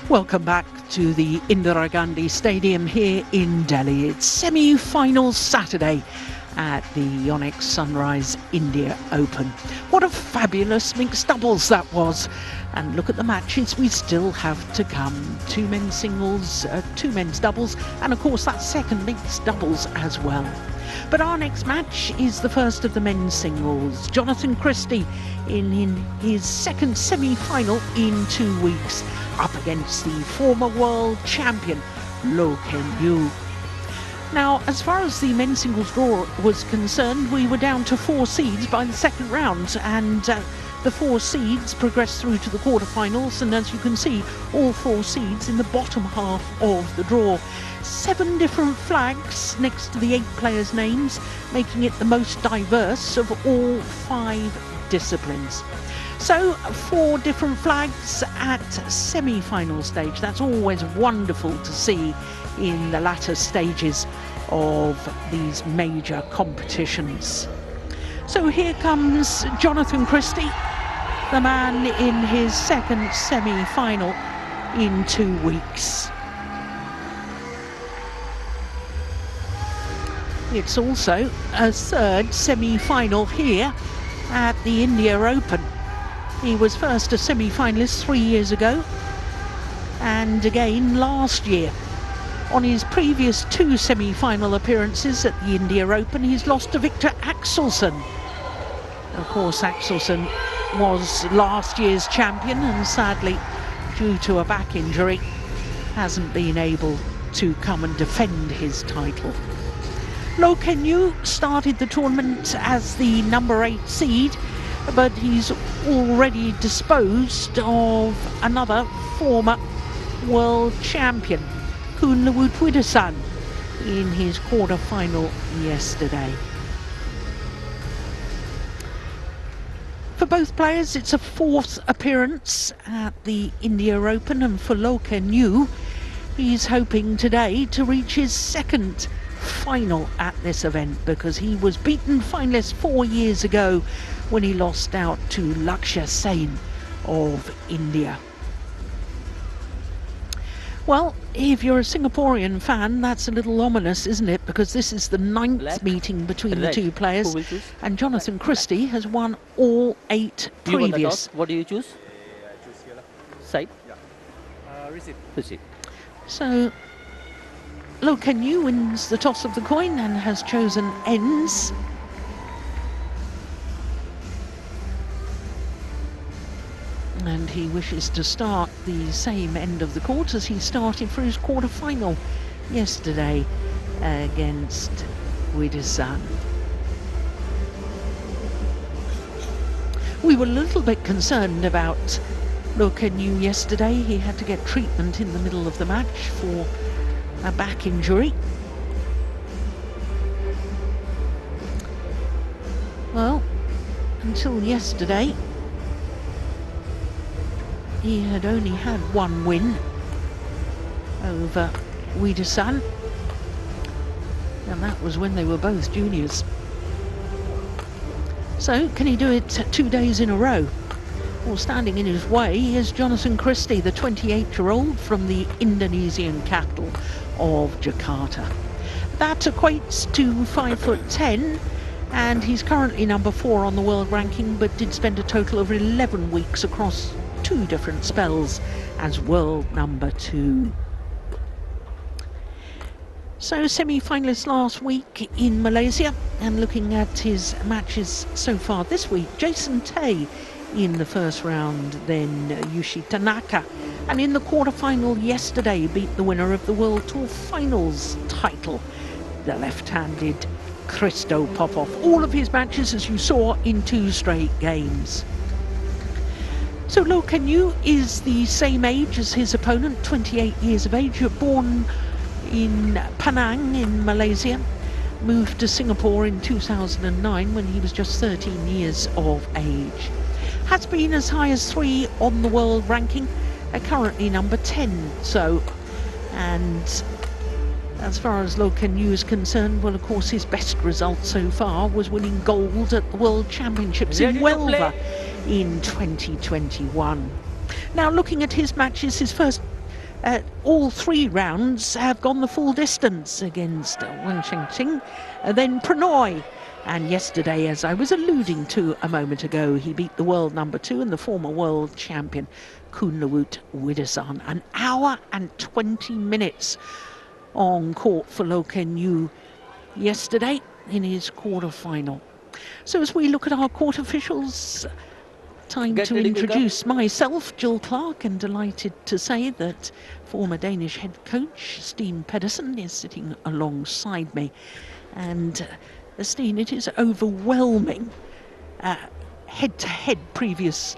Welcome back to the Indira Gandhi Stadium here in Delhi. It's semi-final Saturday at the YONEX-SUNRISE India Open. What a fabulous mixed doubles that was. And look at the matches we still have to come. 2 men's singles, 2 men's doubles, and of course that second mixed doubles as well. But our next match is the first of the men's singles. Jonatan Christie in his second semi-final in 2 weeks, up against the former world champion, Loh Kean Yew. Now, as far as the men's singles draw was concerned, we were down to 4 seeds by the second round, and the 4 seeds progressed through to the quarterfinals, and as you can see, all 4 seeds in the bottom half of the draw. 7 different flags next to the 8 players' names, making it the most diverse of all 5 disciplines. So 4 different flags at semi-final stage. That's always wonderful to see in the latter stages of these major competitions. So here comes Jonatan Christie, the man in his second semi-final in 2 weeks. It's also a third semi-final here at the India Open. He was first a semi-finalist 3 years ago, and again last year. On his previous 2 semi-final appearances at the India Open, he's lost to Victor Axelsen. Of course, Axelsen was last year's champion, and sadly, due to a back injury, hasn't been able to come and defend his title. Loh Kean Yew started the tournament as the number 8 seed, but he's already disposed of another former world champion, Sudirman, in his quarter-final yesterday. For both players, it's a 4th appearance at the India Open, and for Loh Kean Yew, he's hoping today to reach his 2nd final at this event, because he was beaten finalist 4 years ago when he lost out to Lakshya Sen of India. Well, if you're a Singaporean fan, that's a little ominous, isn't it? Because this is the 9th meeting between the 2 players, and Jonatan Christie has won all 8 previous. What do you choose? I choose here. Side? Yeah. Receive. Receive. So Loh Kean Yew wins the toss of the coin and has chosen ends. And he wishes to start the same end of the court as he started for his quarter-final yesterday against Sudirman. We were a little bit concerned about Loh Kean Yew yesterday. He had to get treatment in the middle of the match for a back injury. Well, until yesterday, he had only had 1 win over Sudirman, and that was when they were both juniors. So, can he do it 2 days in a row? Well, standing in his way is Jonatan Christie, the 28-year-old from the Indonesian capital of Jakarta. That equates to 5'10", and he's currently number 4 on the world ranking, but did spend a total of 11 weeks across 2 different spells as world number 2. So, semi-finalist last week in Malaysia, and looking at his matches so far this week, Jason Tay in the first round, then Yushi Tanaka, and in the quarter-final yesterday beat the winner of the World Tour Finals title, the left-handed Christo Popov. All of his matches, as you saw, in 2 straight games. So Loh Kean Yew is the same age as his opponent, 28 years of age, born in Penang in Malaysia, moved to Singapore in 2009 when he was just 13 years of age. Has been as high as 3 on the world ranking, currently number 10. So, and as far as Loh Kean Yew is concerned, well, of course, his best result so far was winning gold at the World Championships in Huelva in 2021. Now, looking at his matches, his first all 3 rounds have gone the full distance against Wang Chengqing, then Pranoy. And yesterday, as I was alluding to a moment ago, he beat the world number 2 and the former world champion Kunlawut Widdowson. An hour and 20 minutes on court for Loh Kean Yew yesterday in his quarter-final. So as we look at our court officials, time to introduce myself, Jill Clark, and delighted to say that former Danish head coach Steen Pedersen is sitting alongside me. And Steen, it is overwhelming head-to-head previous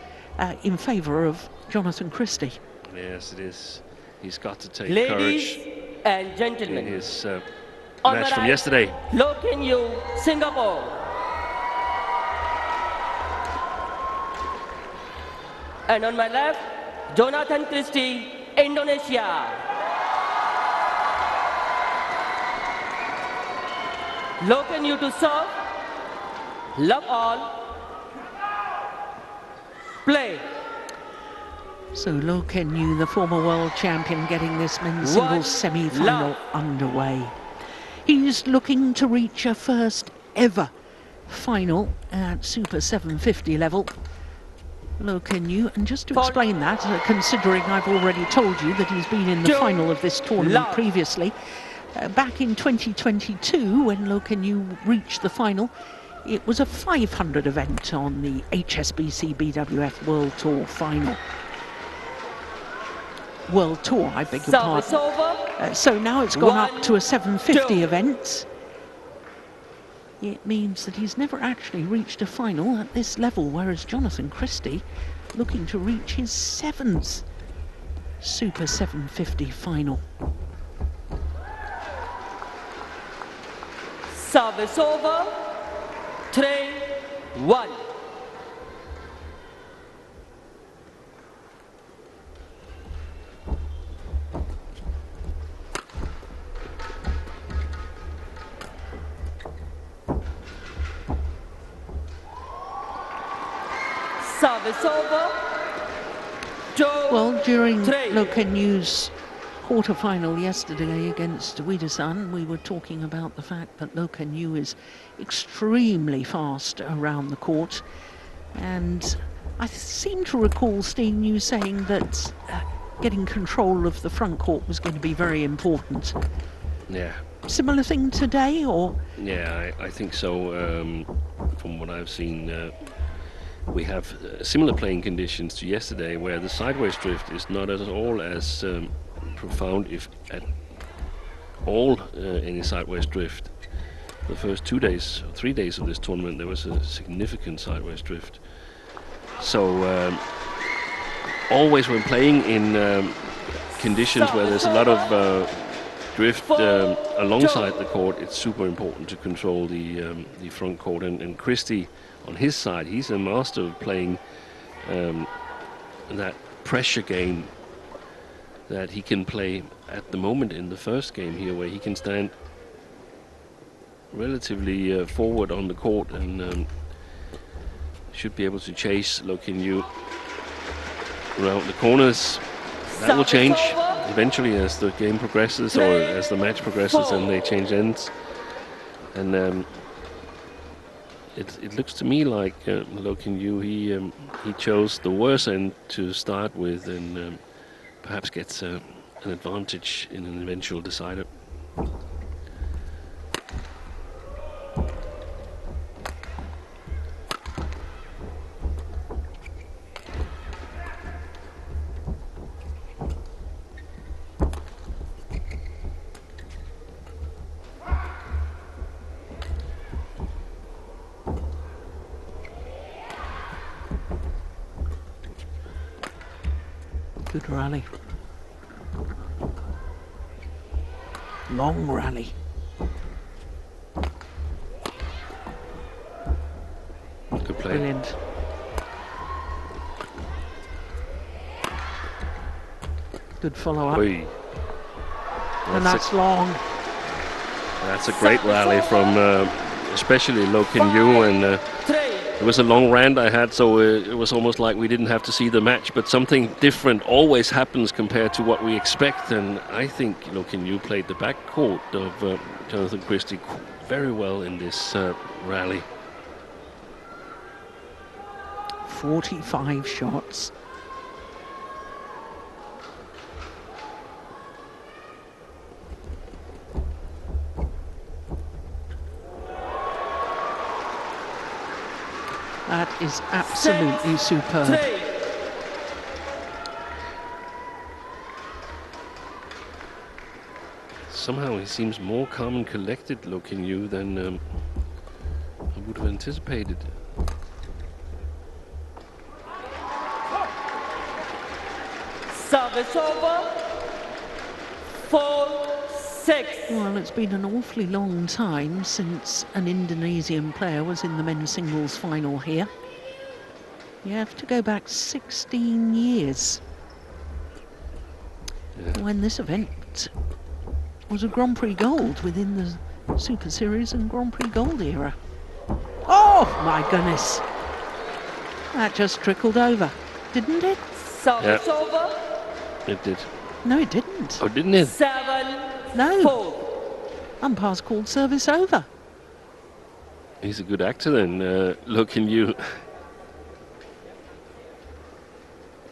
in favour of Jonatan Christie. Yes, it is. He's got to take Ladies courage and gentlemen, in his match from yesterday. Loh Kean Yew, Singapore. And on my left, Jonatan Christie, Indonesia. Loh Kean Yew to serve. Love all. Play. So Loh Kean Yew, the former world champion, getting this men's singles semi-final underway. He's looking to reach a first ever final at Super 750 level. Loh Kean Yew, and just to explain that, considering I've already told you that he's been in the final of this tournament previously, back in 2022 when Loh Kean Yew reached the final, it was a 500 event on the HSBC BWF World Tour final. World Tour, I beg your pardon. So now it's gone up to a 750 event. It means that he's never actually reached a final at this level, whereas Jonatan Christie looking to reach his 7th Super 750 final. Service over. 3-1. Service over. Well, during Loh Kean Yew's quarter-final yesterday against Widdowson, we were talking about the fact that Loh Kean Yew is extremely fast around the court, and I seem to recall Steen you saying that getting control of the front court was going to be very important. Yeah. Similar thing today, or? Yeah, I think so. From what I've seen, we have similar playing conditions to yesterday, where the sideways drift is not at all as profound, if at all, any sideways drift. The first 2 days, 3 days of this tournament, there was a significant sideways drift. So always when playing in conditions where there's a lot of drift alongside the court, it's super important to control the front court. And Christie, on his side, he's a master of playing that pressure game that he can play at the moment in the first game here, where he can stand relatively forward on the court and should be able to chase Loh Kean Yew around the corners. That will change eventually as the game progresses, or as the match progresses and they change ends. And it looks to me like Loh Kean Yew, he chose the worse end to start with, and perhaps gets an advantage in an eventual decider. Good rally. Long rally. Good play. Brilliant. Good follow-up. And that's long. That's a great rally from especially Loh Kean Yew, and It was a long rant I had, so it was almost like we didn't have to see the match, but something different always happens compared to what we expect, and I think Loh Kean Yew played the backcourt of Jonatan Christie very well in this rally. 45 shots. That is absolutely superb. Somehow he seems more calm and collected, Loh Kean Yew, than I would have anticipated. Service over. 4-6. Well, it's been an awfully long time since an Indonesian player was in the men's singles final here. You have to go back 16 years when this event was a Grand Prix Gold within the Super Series and Grand Prix Gold era. Oh my goodness! That just trickled over, didn't it? Service over. It did. No, it didn't. Oh, didn't it? 7-4. No. Umpire's called service over. He's a good actor then, Loh Kean Yew.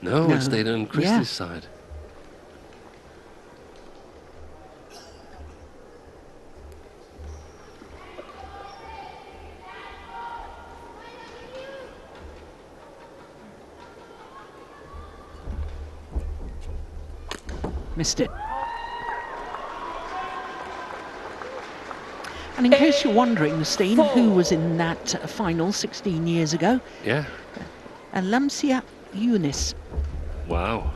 No, it stayed on Christie's side. Missed it. And in case you're wondering, Steen, who was in that final 16 years ago? Yeah. Lamsia Yunis Wow.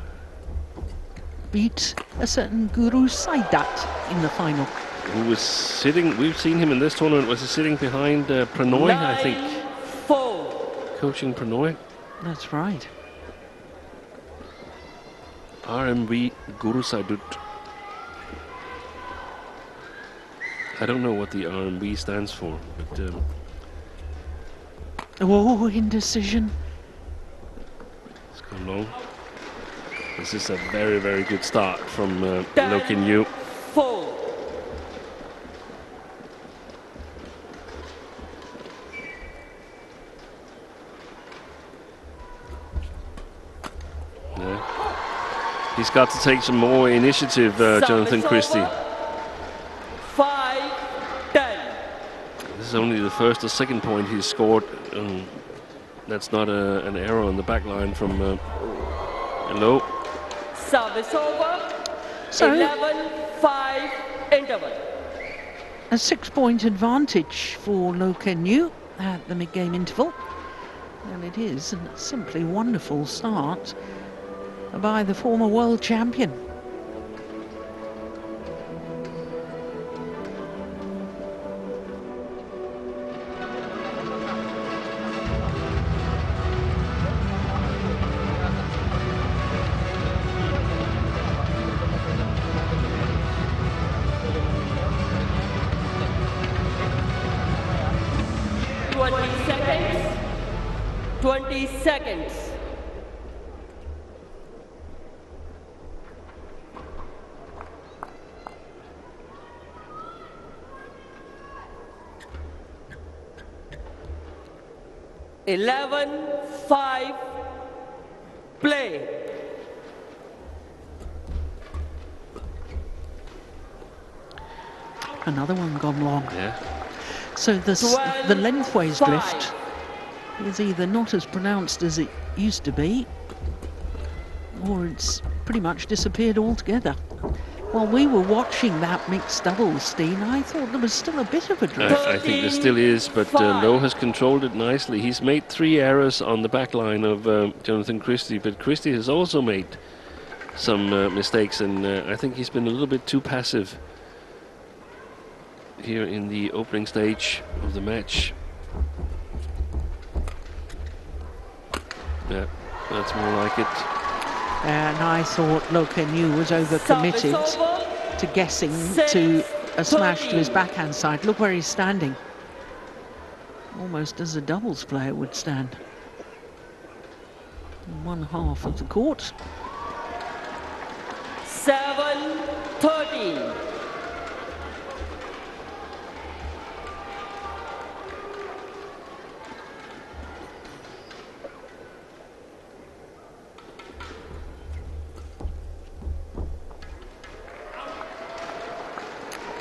beat a certain Guru Saidat in the final. Who was sitting, we've seen him in this tournament, was he sitting behind Pranoy, I think? 9-4. Coaching Pranoy. That's right. RMV Guru Saidut. I don't know what the RMV stands for, but Oh, indecision. it's gone long. This is a very, very good start from Loh Kean Yew. 4. He's got to take some more initiative, Jonatan Christie. 5-10. This is only the first or second point he's scored. That's not an error on the back line from Loh. Service over. So 11-5 interval. a 6-point advantage for Loh Kean Yew at the mid-game interval. And it is a simply wonderful start by the former world champion. Seconds. Eleven, 5, play. Another one gone long. Yeah. So the lengthways drift is either not as pronounced as it used to be, or it's pretty much disappeared altogether. While we were watching that mixed doubles, Steen, I thought there was still a bit of a drift. I think there still is, but Loh has controlled it nicely. He's made 3 errors on the back line of Jonatan Christie, but Christie has also made some mistakes, and I think he's been a little bit too passive here in the opening stage of the match. Yeah, that's more like it. And I thought Loh Kean Yew was overcommitted to guessing to a smash to his backhand side. Look where he's standing. almost as a doubles player would stand. In one half of the court. 7-13.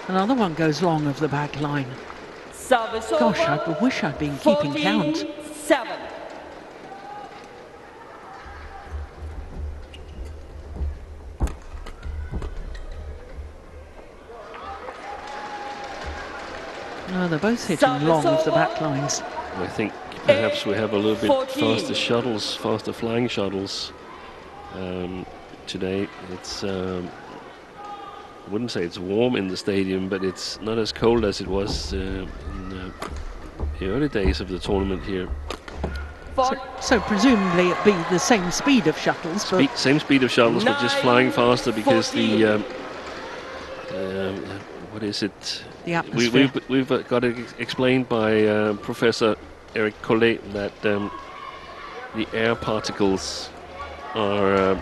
Another one goes long of the back line. Service Gosh, I over. wish I'd been keeping count. 14-7. No, they're both hitting long of the back lines. I think perhaps we have a little bit 14. faster shuttles, faster flying shuttles today. It's I wouldn't say it's warm in the stadium, but it's not as cold as it was in the early days of the tournament here. So presumably it'd be the same speed of shuttles, but Same speed of shuttles, but just flying faster because 14. the what is it? the atmosphere. We've got it explained by Professor Eric Collet that the air particles are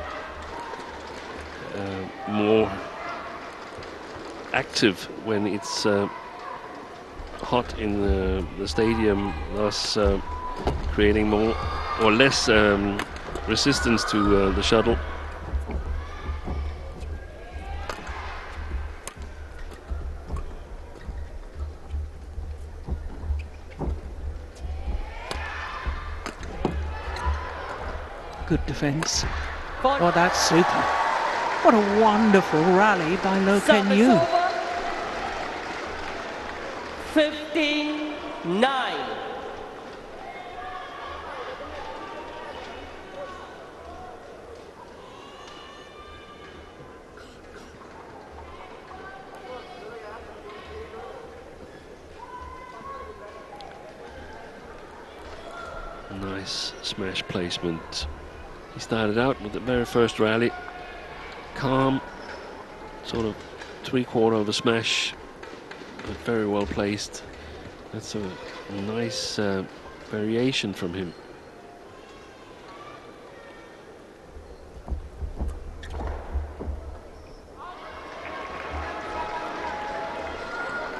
more active when it's hot in the stadium, thus creating more or less resistance to the shuttle. Good defence. Oh, that's super. What a wonderful rally by Loh Kean Service Yew. over. 15-9. Nice smash placement. He started out with the very first rally, calm, sort of three-quarter of a smash, but very well placed. That's a nice variation from him.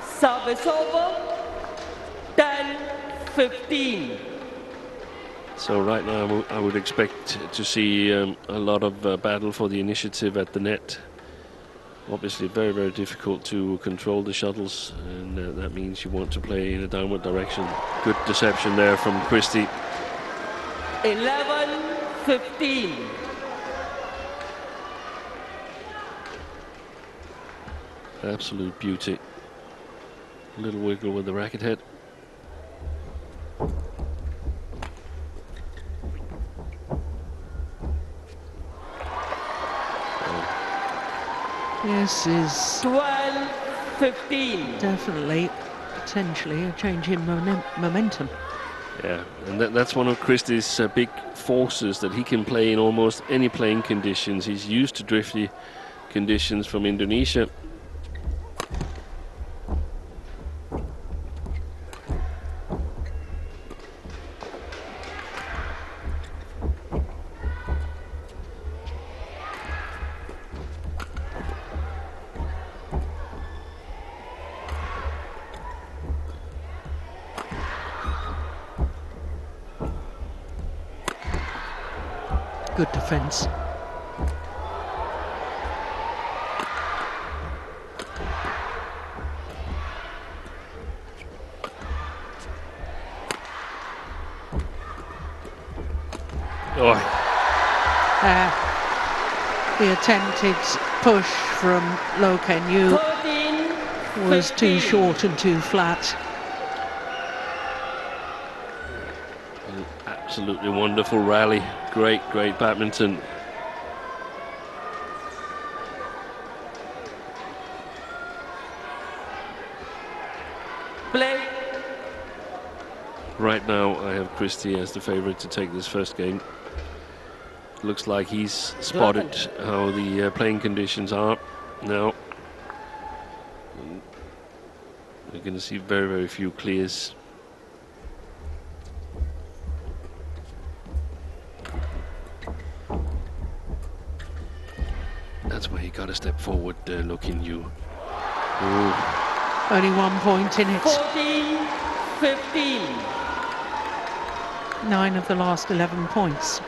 Service over. 10-15. So right now I would expect to see a lot of battle for the initiative at the net. Obviously very, very difficult to control the shuttles, and that means you want to play in a downward direction. Good deception there from Christie. 11-15. Absolute beauty. Little wiggle with the racket head. This is 12-15. definitely, potentially, a change in momentum. Yeah, and that's one of Christie's big forces, that he can play in almost any playing conditions. He's used to drifty conditions from Indonesia. Good defence. Oh, The attempted push from Loh Kean Yew 13-15. was too short and too flat. an absolutely wonderful rally. Great, great badminton. Play. Right now I have Christie as the favourite to take this first game. Looks like he's spotted how the playing conditions are now. We're going to see very, very few clears. That's where he got a step forward, Loh Kean Yew. Only 1 point in it. 14-15. 9 of the last 11 points.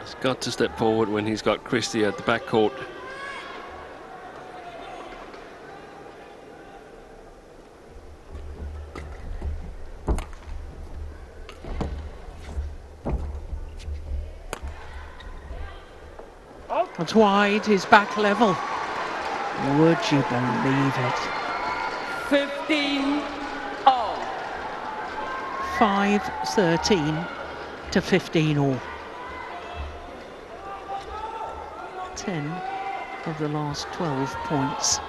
He's got to step forward when he's got Christie at the back court. It's wide, his back level. Would you believe it? 15 all. 5-13 to 15 all. 10 of the last 12 points.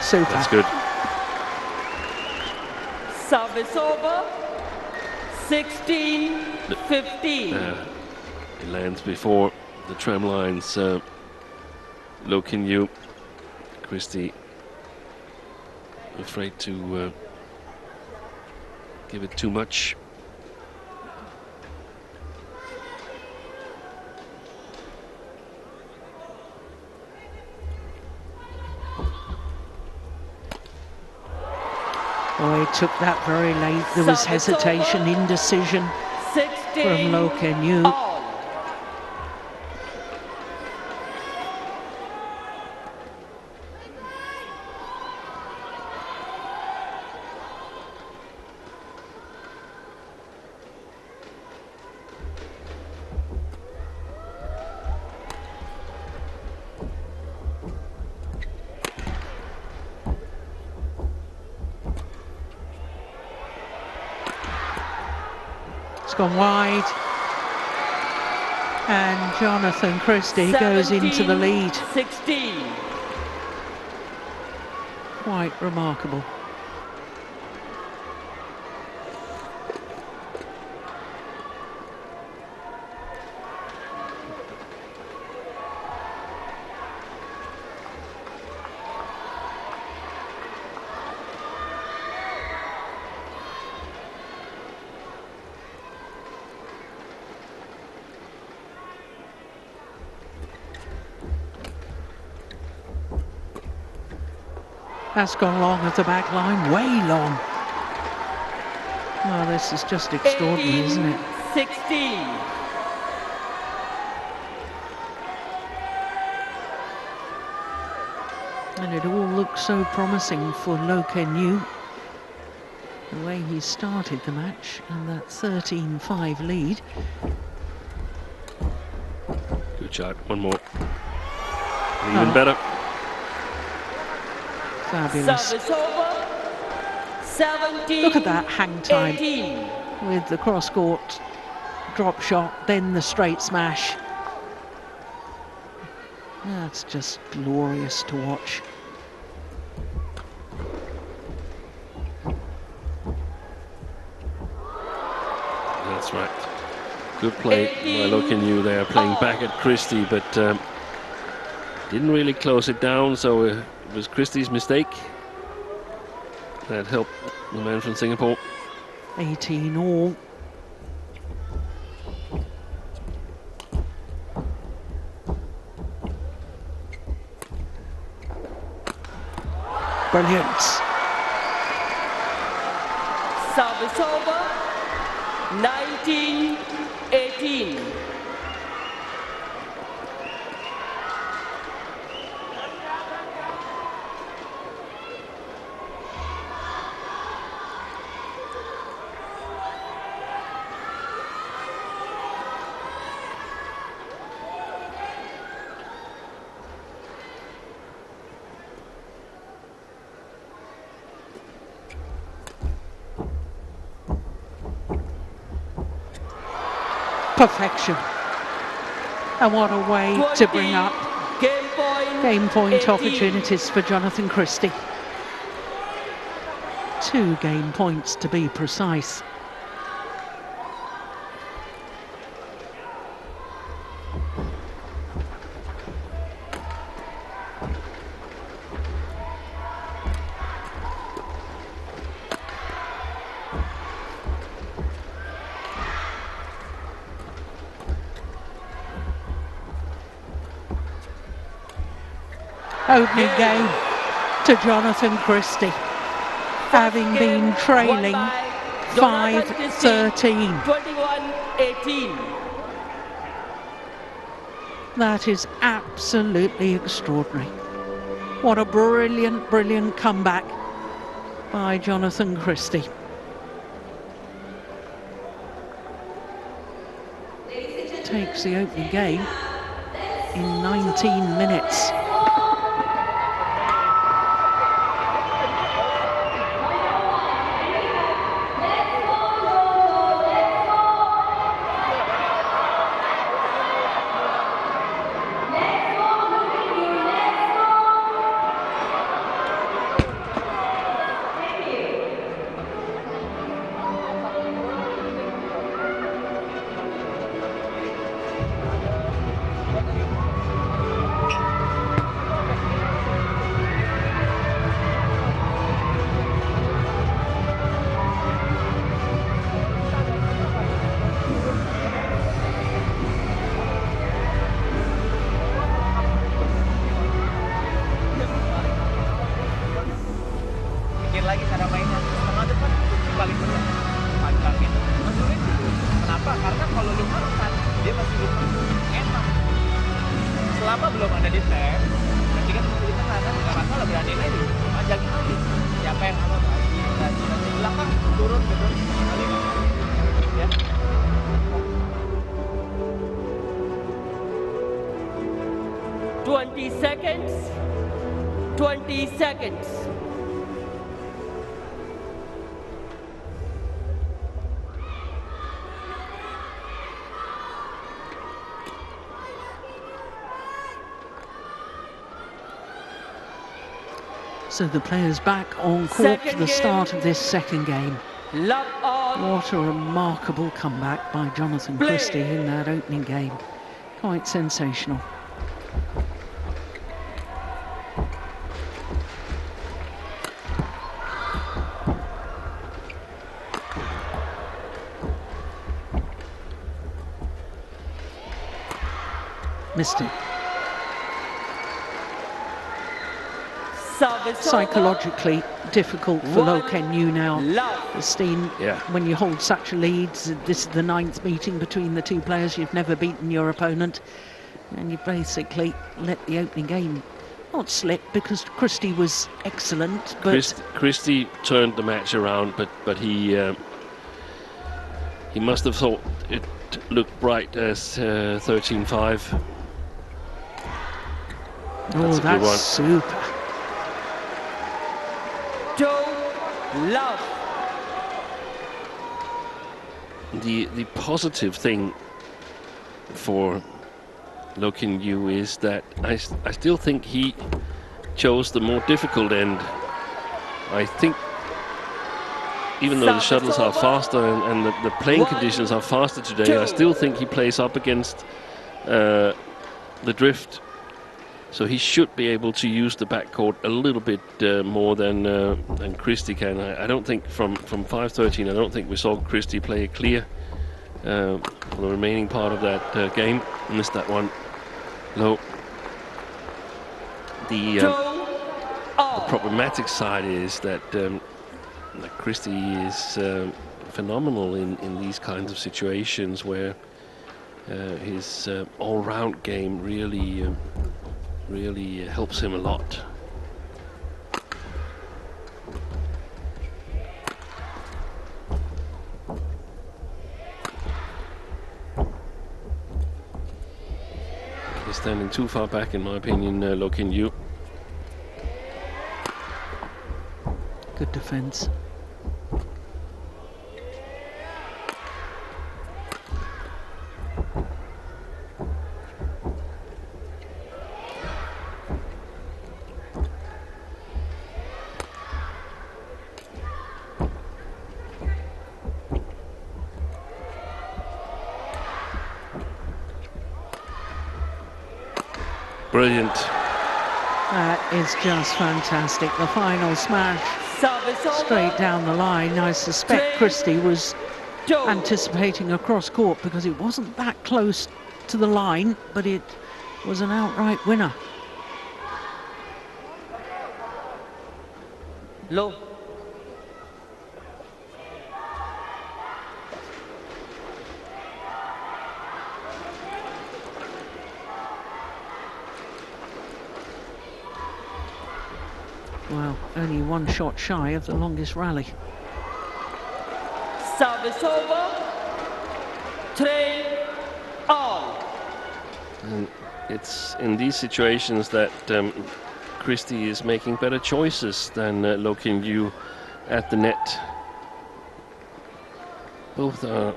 Super. That's good. Service over. 16-15. It lands before the tram lines. Loh Kean Yew. Christie afraid to give it too much. Oh, he took that very late. There was hesitation, indecision from Loh Kean Yew. It's gone wide, and Jonatan Christie goes into the lead. 16. Quite remarkable. That's gone long at the back line, way long. Oh, this is just extraordinary, isn't it? 16. And it all looks so promising for Loh Kean Yew. The way he started the match and that 13-5 lead. Good shot, one more. Even better. Fabulous. Service over. 17. Look at that hang time 18. with the cross-court drop shot, then the straight smash. That's just glorious to watch. That's right. Good play by Loh Kean Yew there, playing back at Christie, but didn't really close it down, so it was Christie's mistake. That helped the man from Singapore. 18 all. Brilliant. Service over. 19-18. Perfection. And what a way to bring up game point 18. opportunities for Jonatan Christie. 2 game points to be precise. opening game to Jonatan Christie, having been trailing 5-13. 21-18. That is absolutely extraordinary. What a brilliant, brilliant comeback by Jonatan Christie. Takes the opening game in 19 minutes. Lagi cara mainnya setengah depan kunci paling berat panjangin menurut itu. Kenapa? Karena kalau lu makan dia masih lupa enak selama belum ada di tag. Nanti kan di tengah kan nggak masalah, berani aja panjangin lagi. Siapa yang mau lagi nanti belakang turun kali ya. Twenty seconds. So the players back on court for the start of this second game. Love on. What a remarkable comeback by Jonatan Christie in that opening game. Quite sensational. Missed it. Psychologically difficult for Loh Kean Yew now, Christine. Yeah. When you hold such a lead, this is the 9th meeting between the two players. You've never beaten your opponent, and you basically let the opening game not slip, because Christie was excellent. But Christie turned the match around, but he must have thought it looked bright as 13-5. Oh, that's super. Love. The positive thing for Loh Kean Yew is that I still think he chose the more difficult end. I think even though the shuttles are faster and the playing conditions are faster today, I still think he plays up against the drift. So he should be able to use the backcourt a little bit more than Christie can. I don't think from 5-13, I don't think we saw Christie play clear for the remaining part of that game. Missed that one low. The problematic side is that Christie is phenomenal in these kinds of situations where his all-round game really helps him a lot. He's standing too far back, in my opinion, Loh Kean Yew. Good defense. Brilliant. That is just fantastic. The final smash straight down the line. I suspect Christie was anticipating a cross court because it wasn't that close to the line, but it was an outright winner. Loh. Well, only one shot shy of the longest rally. Service over. 3 all. And it's in these situations that Christie is making better choices than Loh Kean Yew at the net. Both are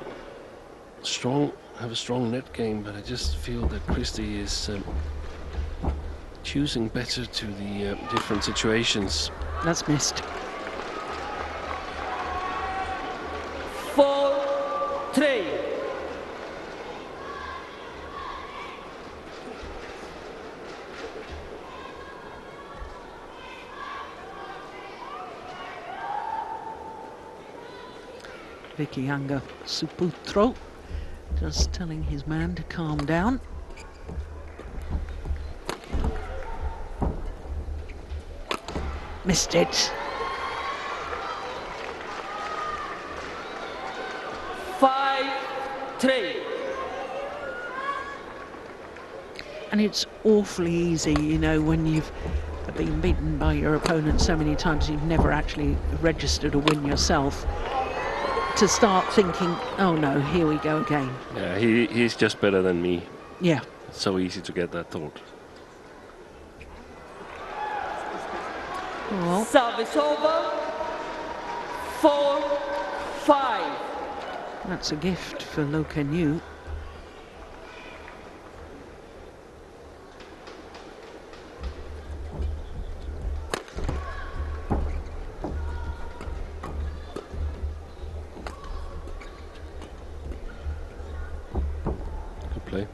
strong, have a strong net game, but I just feel that Christie is choosing better to the different situations. That's missed. 4-3. Vikianga Suputro just telling his man to calm down. Missed it. 5-3. And it's awfully easy, you know, when you've been beaten by your opponent so many times you've never actually registered a win yourself, to start thinking, oh no, here we go again. Yeah, he's just better than me. Yeah. It's so easy to get that thought. Well, Service over. 4-5. that's a gift for Loh Kean Yew. Good play.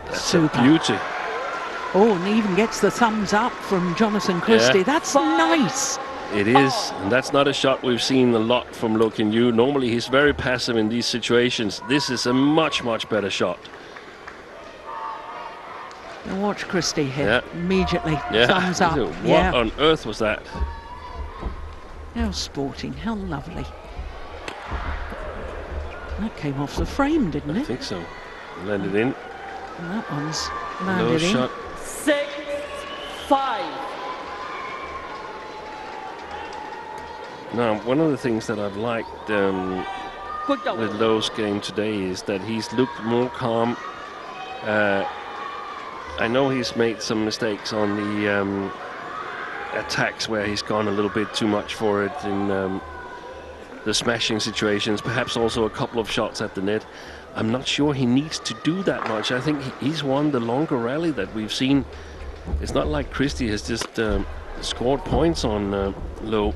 That's Super. a beauty. Oh, and he even gets the thumbs up from Jonatan Christie. Yeah. That's nice. It is, and that's not a shot we've seen a lot from Loh Kean Yew. Normally he's very passive in these situations. This is a much, much better shot. Now watch Christie here. Yeah. Immediately. Yeah. Thumbs up. What on earth was that? How sporting, how lovely. That came off the frame, didn't I it? think so. Landed in. And that one's Low landed in. shot. 6-5. Now, one of the things that I've liked Quick double. with Loh's game today is that he's looked more calm. I know he's made some mistakes on the attacks where he's gone a little bit too much for it in the smashing situations, perhaps also a couple of shots at the net. I'm not sure he needs to do that much. I think he's won the longer rally that we've seen. It's not like Christie has just scored points on Loh.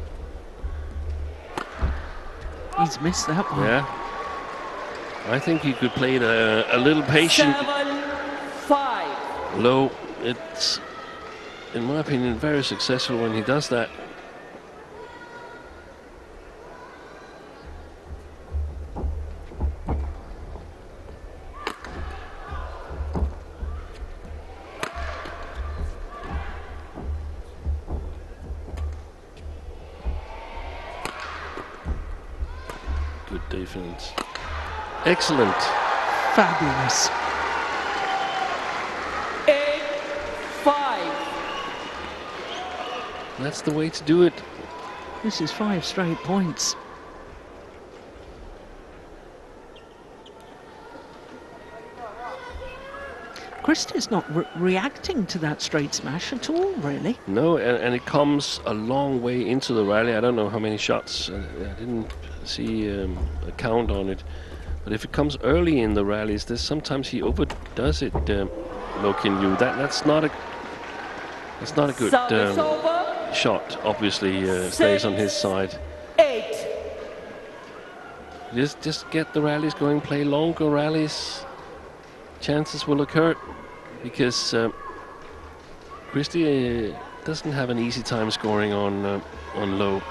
He's missed that one. Yeah. I think he could play it a little patient. 7-5. Loh, it's, in my opinion, very successful when he does that. Good defense. Excellent. Fabulous. 8-5. That's the way to do it. This is 5 straight points. Christie's not reacting to that straight smash at all, really. No, and it comes a long way into the rally. I don't know how many shots. I didn't see a count on it. But if it comes early in the rallies, there's sometimes he overdoes it. Loh Kean Yew. That's not a good Service over. shot. Obviously, stays on his side. 8. Just get the rallies going. Play longer rallies. Chances will occur because Christie doesn't have an easy time scoring on Loh.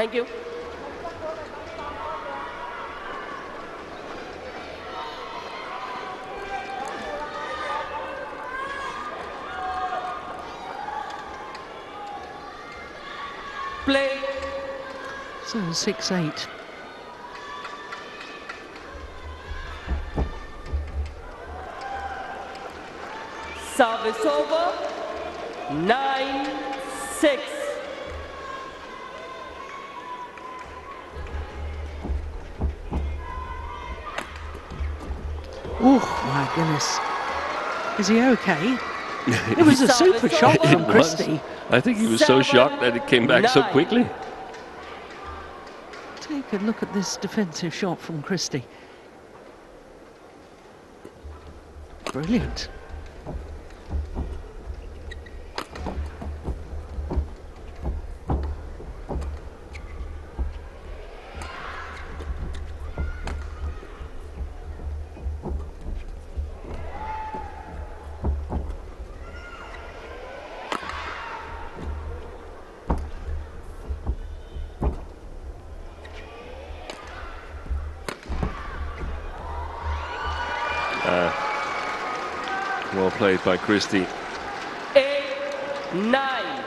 Thank you. Play. So 6-8. Service over. 9-6. Oh my goodness. Is he okay? It was a super shot from Christie. I think he was so shocked that it came back so quickly. Take a look at this defensive shot from Christie. Brilliant. Well played by Christie. 8-9.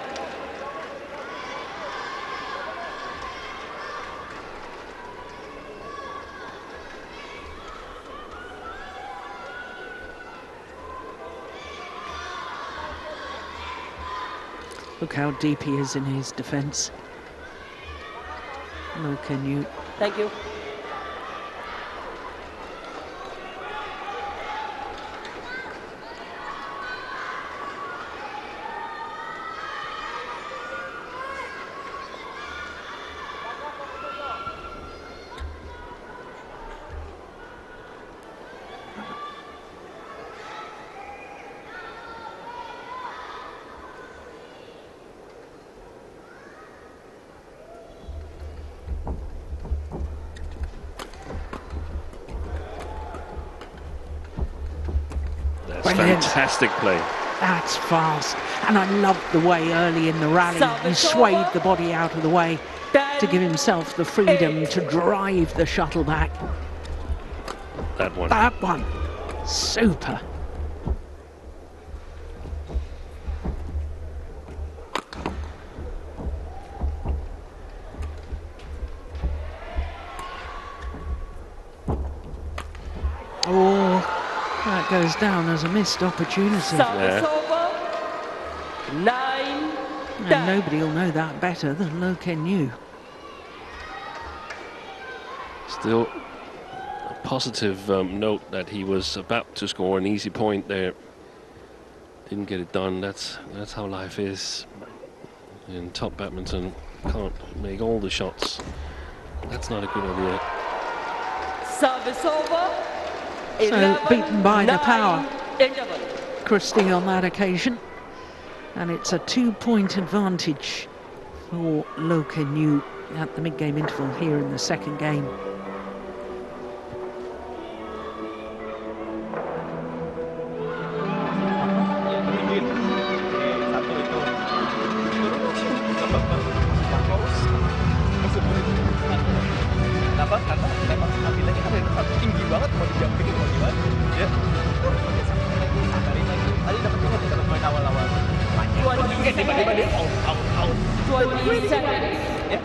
Look how deep he is in his defence. Loh Kean Yew. Thank you. Brilliant. Fantastic play. That's fast. And I loved the way early in the rally he swayed the body out of the way to give himself the freedom to drive the shuttle back. That one. That one. Super. Oh. That goes down as a missed opportunity. Service over. 9-10. And nobody will know that better than Loh Kean Yew. Still a positive note that he was about to score an easy point there. Didn't get it done. That's how life is. In top badminton, can't make all the shots. That's not a good idea. Service over. So beaten by the power, 11. Christie on that occasion. And it's a 2-point advantage for Loh Kean Yew at the mid-game interval here in the second game. Tinggi banget, mau dijampingin mau gimana ya. Tadi dapat juga di dalam poin awal-awal. Tiba-tiba dia out. 20 seconds. Ya.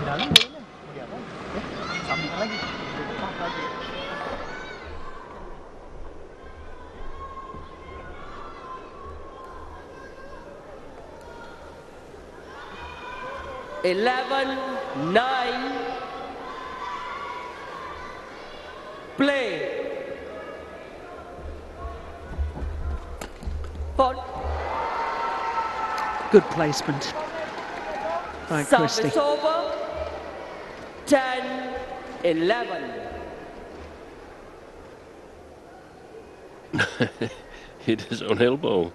Dalam bolanya mau diapain? Ya. Sambungan lagi. Play. Paul. Good placement by Christie. Service over. 10-11. Hit his own elbow.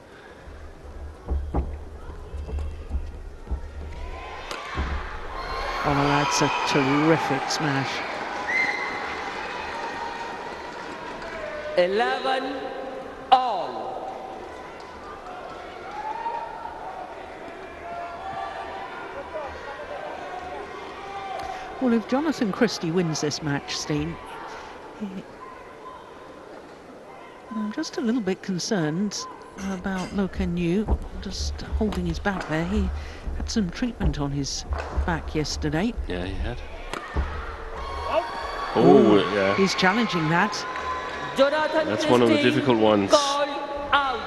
Oh, that's a terrific smash. 11 all. Well, if Jonatan Christie wins this match, Steen, I'm just a little bit concerned about Loh Kean Yew, just holding his back there. He had some treatment on his back yesterday. Yeah, he had. Oh, yeah. He's challenging that. Jonatan That's one of the Christie difficult ones. called out.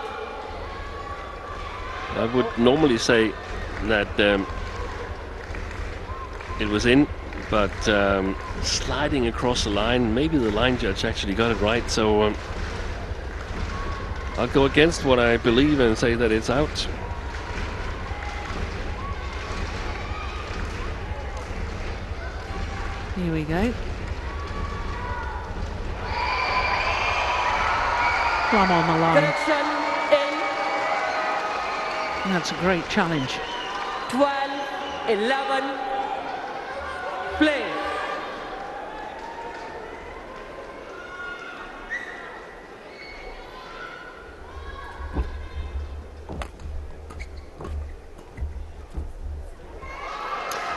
I would normally say that it was in, but sliding across the line, maybe the line judge actually got it right, so I'll go against what I believe and say that it's out. Here we go. Plum on the line. Correction in That's a great challenge. 12-11. Play.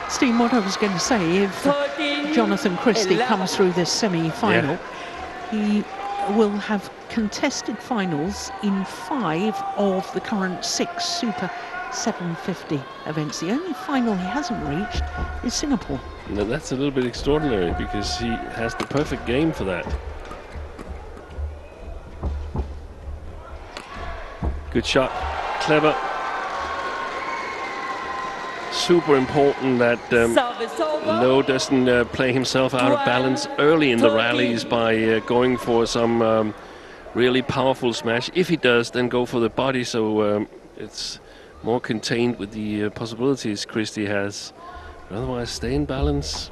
Steve, what I was going to say, if 13, Jonatan Christie 11. comes through this semi-final, he will have contested finals in 5 of the current 6 Super 750 events. The only final he hasn't reached is Singapore. Now that's a little bit extraordinary because he has the perfect game for that. Good shot, clever. Super important that Service over. Loh doesn't play himself out of balance early in the rallies by going for some really powerful smash. If he does, then go for the body, so it's more contained with the possibilities Christie has. But otherwise, stay in balance.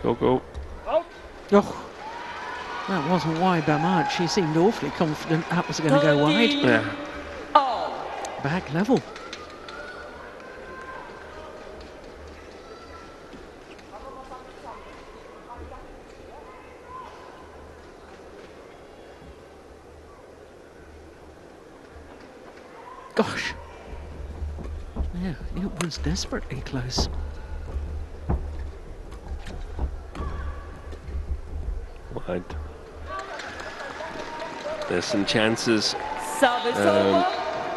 Go, go. Oh, that wasn't wide by much. He seemed awfully confident that was going to go wide. Yeah. Oh. Back level. Gosh. Yeah, it was desperately close. Wide. There's some chances Service over.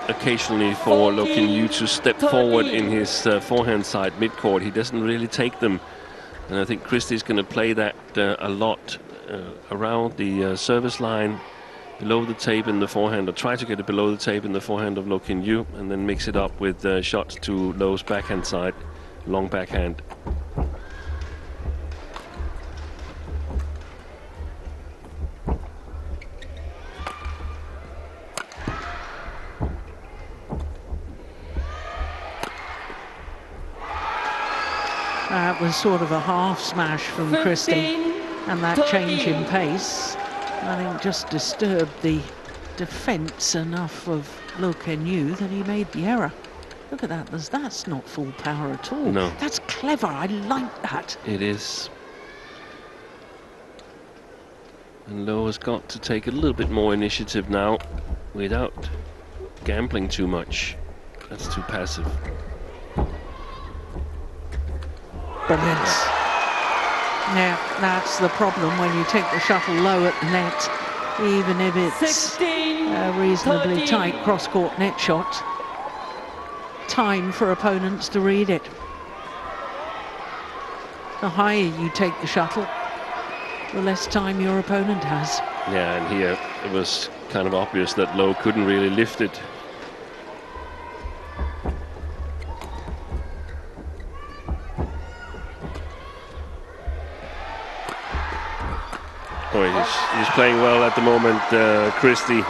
occasionally for Loh Kean Yew to step forward in his forehand side mid-court. He doesn't really take them. And I think Christie's going to play that a lot around the service line, below the tape in the forehand, or try to get it below the tape in the forehand of Loh Kean Yew, and then mix it up with shots to Loh's backhand side, long backhand. That was sort of a half smash from Christie, and that change in pace, I think, just disturbed the defence enough of Loh Kean Yew that he made the error. Look at that, that's not full power at all. No. That's clever, I like that. It is. And Loh has got to take a little bit more initiative now without gambling too much. That's too passive. Brilliant. Yeah, that's the problem when you take the shuttle low at the net, even if it's 16, a reasonably 13. tight cross-court net shot. Time for opponents to read it. The higher you take the shuttle, the less time your opponent has. Yeah, and here it was kind of obvious that Loh couldn't really lift it. Oh, he's playing well at the moment, Christie.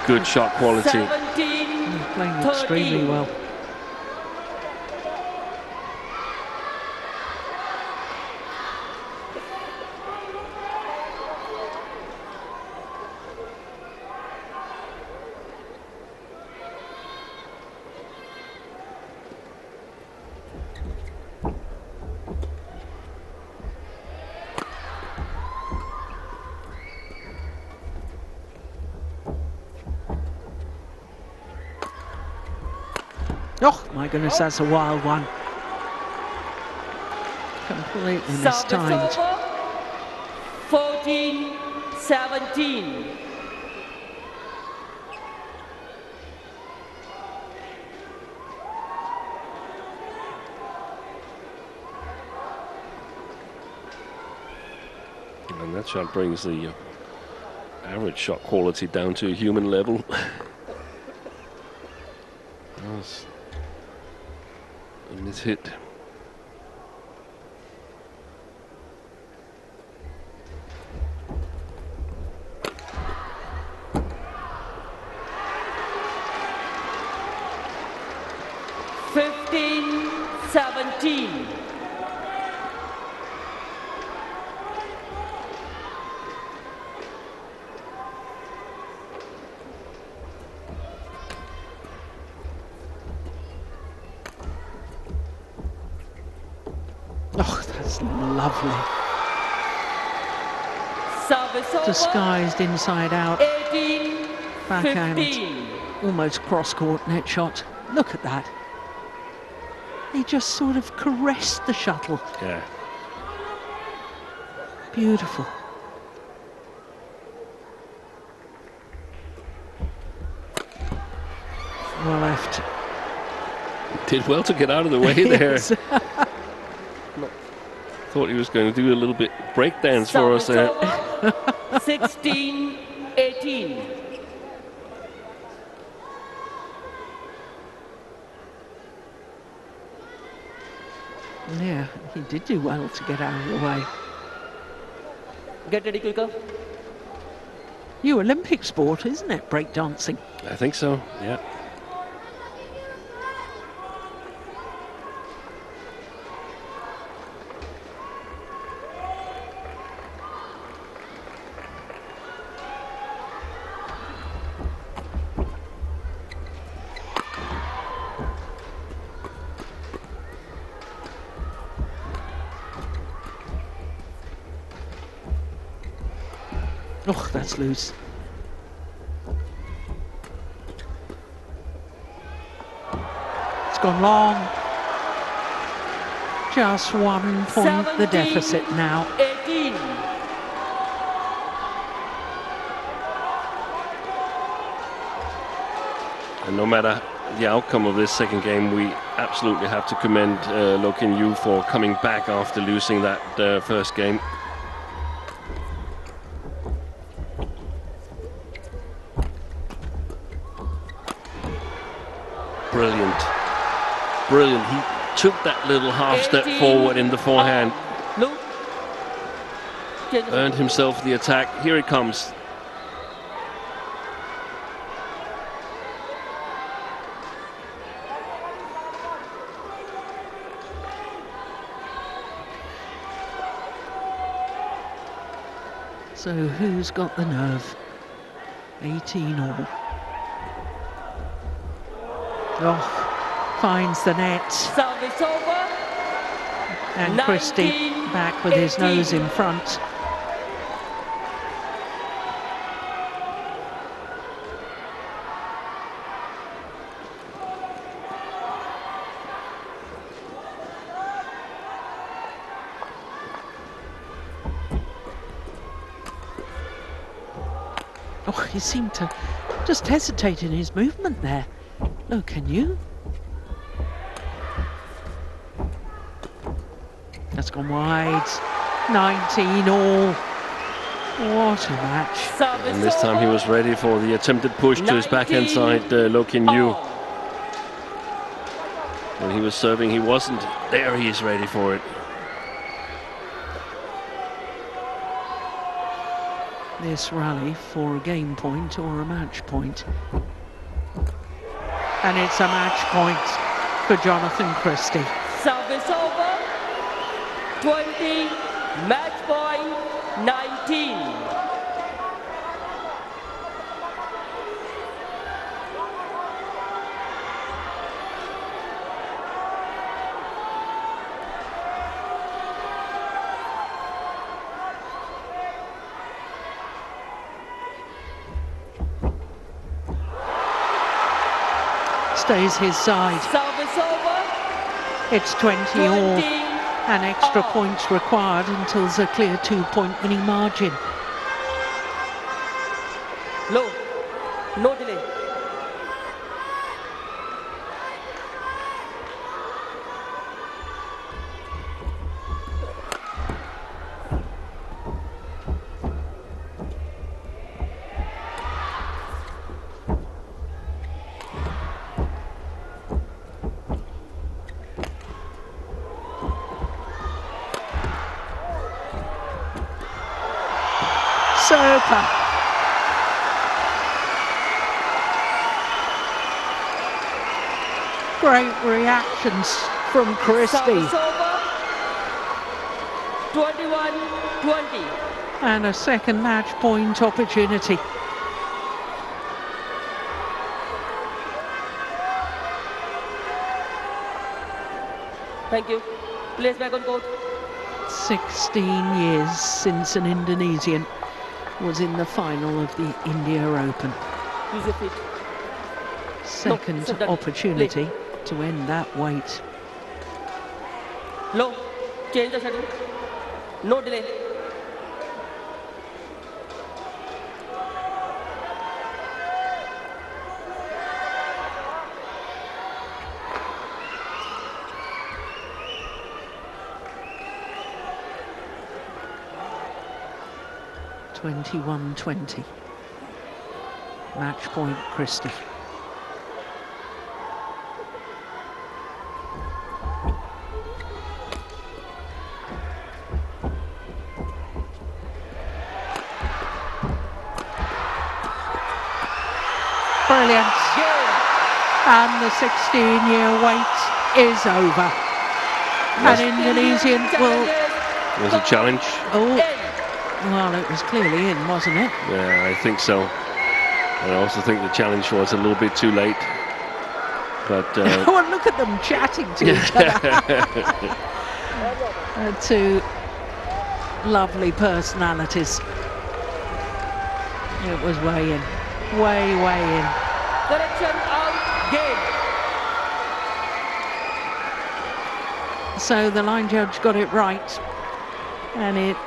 Good shot quality. 17, He's playing extremely 13. well. Oh my goodness, that's a wild one. Completely Service mistimed. over. 14-17. And that shot brings the average shot quality down to a human level. Nice. A mishit. Oh, that's lovely. Service over. Disguised inside out. 18-15. Backhand. Almost cross-court net shot. Look at that. He just sort of caressed the shuttle. Yeah. Beautiful. Well left. Did well to get out of the way there. Yes. Thought he was going to do a little bit breakdance for us there. 16-18. Yeah, he did do well to get out of the way. Get ready, quicker. New Olympic sport, isn't it, breakdancing? I think so, yeah. Oh, that's loose. It's gone long. Just 1 point the deficit now. 18. And no matter the outcome of this second game, we absolutely have to commend Loh Kean Yew for coming back after losing that first game. Brilliant. Brilliant. He took that little half step forward in the forehand. Look. Earned himself the attack. Here it comes. So who's got the nerve? 18 all. Oh, finds the net. Service over. And Christie back with his nose in front. Oh, he seemed to just hesitate in his movement there. Loh Kean Yew. That's gone wide. 19 all. What a match. And this time he was ready for the attempted push to his backhand side, Loh Kean Yew. When he was serving, he wasn't. There he is ready for it. This rally for a game point or a match point. And it's a match point for Jonatan Christie. Service over. 20. Match point. 19. Stays his side. Service over. It's 20 all. And extra points required until there's a clear 2-point winning margin. Low. No delay. Super. Great reactions from Christie. Service over. 21-20. And a second match point opportunity. Thank you. Place back on court. 16 years since an Indonesian was in the final of the India Open. Use your feet. Second sit down. opportunity to end that wait. Low. Change the shuttle. No delay. (21-20). Match point, Christie. Brilliant. And the 16-year wait is over. An Indonesian will... It was a challenge. Oh, well, it was clearly in, wasn't it? Yeah, I think so. And I also think the challenge was a little bit too late. But Well, look at them chatting to each other. Two lovely personalities. It was way in. Way in. Correction out. Game. So the line judge got it right. And it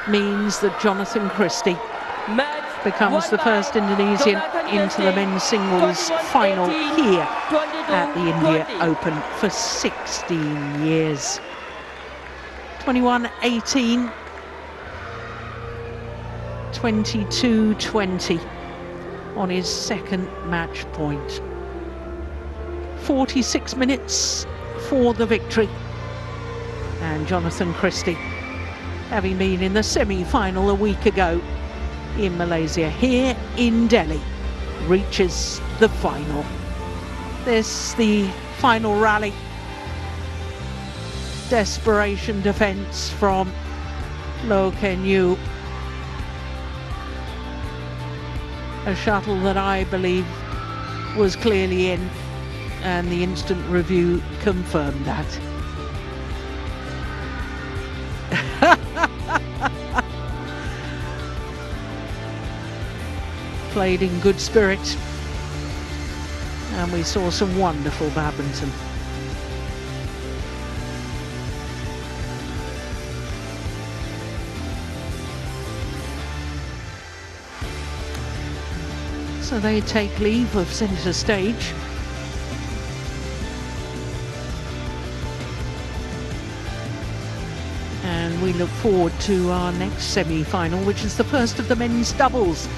means that Jonatan Christie Match becomes the first Indonesian into the men's singles final here at the India Open for 16 years. 21-18, 22-20 on his second match point. 46 minutes for the victory. And Jonatan Christie, having been in the semi-final a week ago in Malaysia, here in Delhi, reaches the final. This the final rally. Desperation defence from Loh Kean Yew. A shuttle that I believe was clearly in, and the instant review confirmed that. Played in good spirit, and we saw some wonderful badminton. So they take leave of centre stage. And we look forward to our next semi-final, which is the first of the men's doubles.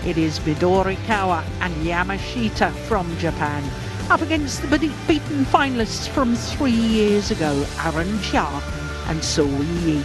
It is Midorikawa and Yamashita from Japan, up against the beaten finalists from 3 years ago, Aaron Chia and So Yi.